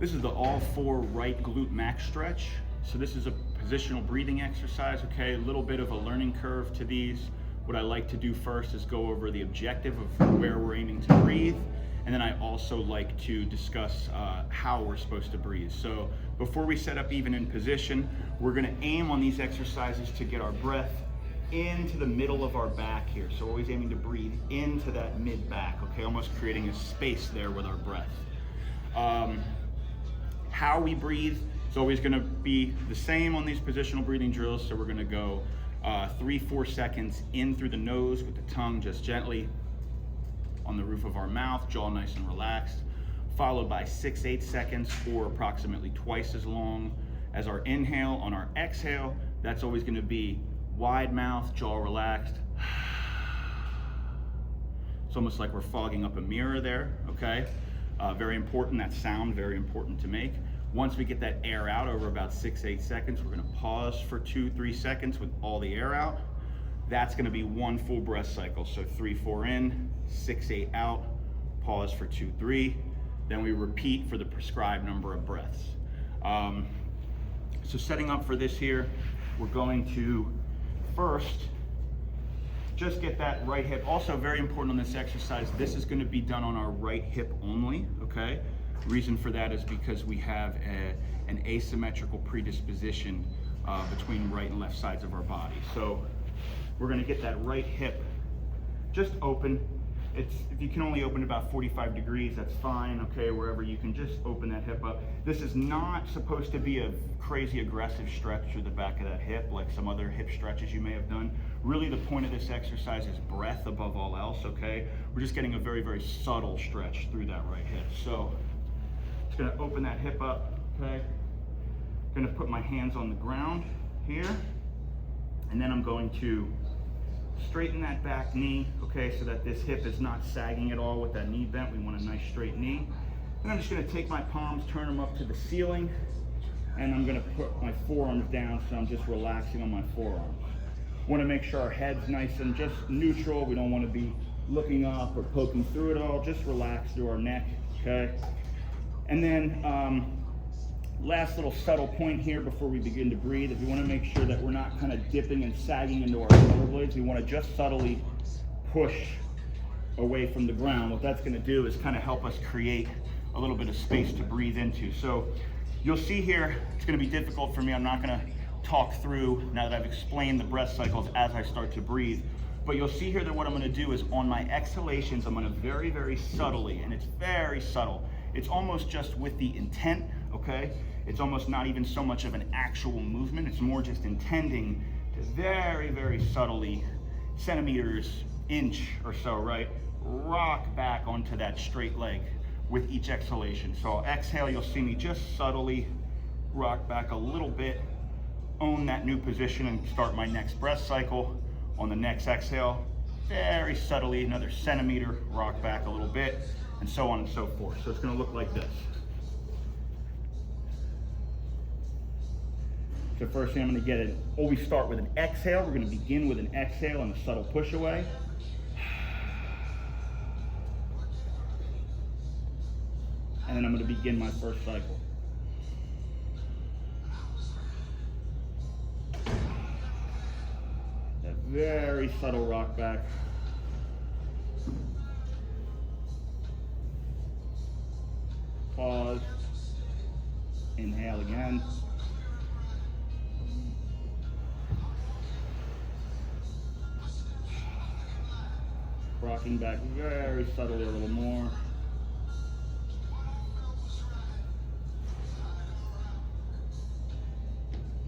This is the all four right glute max stretch. So this is a positional breathing exercise, okay? A little bit of a learning curve to these. What I like to do first is go over the objective of where we're aiming to breathe. And then I also like to discuss how we're supposed to breathe. So before we set up even in position, we're gonna aim on these exercises to get our breath into the middle of our back here. So always aiming to breathe into that mid back, okay? Almost creating a space there with our breath. How we breathe is always gonna be the same on these positional breathing drills. So we're gonna go 3-4 seconds in through the nose with the tongue just gently on the roof of our mouth, jaw nice and relaxed, followed by 6-8 seconds or approximately twice as long as our inhale. On our exhale, that's always gonna be wide mouth, jaw relaxed. It's almost like we're fogging up a mirror there, okay? Very important, that sound, very important to make. Once we get that air out over about 6-8 seconds, we're gonna pause for 2-3 seconds with all the air out. That's gonna be one full breath cycle. So 3-4 in, 6-8 out, pause for 2-3. Then we repeat for the prescribed number of breaths. So setting up for this here, we're going to first just get that right hip. Also very important on this exercise, this is gonna be done on our right hip only, okay? Reason for that is because we have an asymmetrical predisposition between right and left sides of our body. So we're gonna get that right hip just open. If you can only open about 45 degrees, that's fine, okay? Wherever you can just open that hip up. This is not supposed to be a crazy aggressive stretch through the back of that hip like some other hip stretches you may have done. Really the point of this exercise is breath above all else, okay? We're just getting a very, very subtle stretch through that right hip. So just gonna open that hip up, okay? Gonna put my hands on the ground here, and then I'm going to straighten that back knee, okay, so that this hip is not sagging at all with that knee bent. We want a nice straight knee. And I'm just gonna take my palms, turn them up to the ceiling, and I'm gonna put my forearms down, so I'm just relaxing on my forearms. Wanna make sure our head's nice and just neutral. We don't wanna be looking up or poking through it all. Just relax through our neck, okay? And then, last little subtle point here before we begin to breathe is we want to make sure that we're not kind of dipping and sagging into our shoulder blades. We want to just subtly push away from the ground. What that's going to do is kind of help us create a little bit of space to breathe into. So you'll see here, it's going to be difficult for me. I'm not going to talk through now that I've explained the breath cycles as I start to breathe. But you'll see here that what I'm going to do is on my exhalations, I'm going to very, very subtly, and it's very subtle. It's almost just with the intent, okay? It's almost not even so much of an actual movement. It's more just intending to very, very subtly, centimeters, inch or so, right? Rock back onto that straight leg with each exhalation. So I'll exhale, you'll see me just subtly rock back a little bit, own that new position and start my next breath cycle. On the next exhale, very subtly, another centimeter, rock back a little bit, and so on and so forth. So it's gonna look like this. So first thing I'm gonna get it, always start with an exhale. We're gonna begin with an exhale and a subtle push away. And then I'm gonna begin my first cycle. That very subtle rock back. Pause, inhale again. Rocking back very subtly a little more.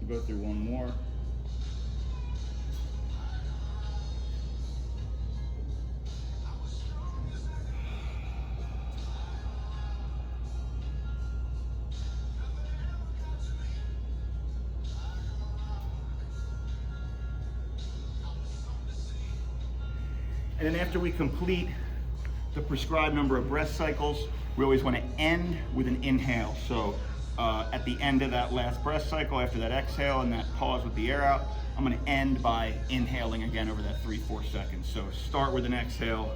We'll go through one more. And then after we complete the prescribed number of breath cycles, we always want to end with an inhale. So at the end of that last breath cycle, after that exhale and that pause with the air out, I'm going to end by inhaling again over that 3-4 seconds. So start with an exhale,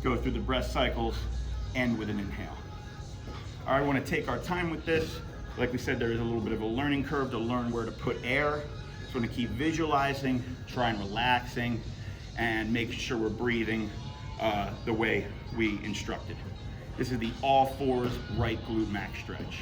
go through the breath cycles, end with an inhale. I want to take our time with this. Like we said, there is a little bit of a learning curve to learn where to put air. So I'm going to keep visualizing, try and relaxing, and make sure we're breathing the way we instructed. This is the all fours right glute max stretch.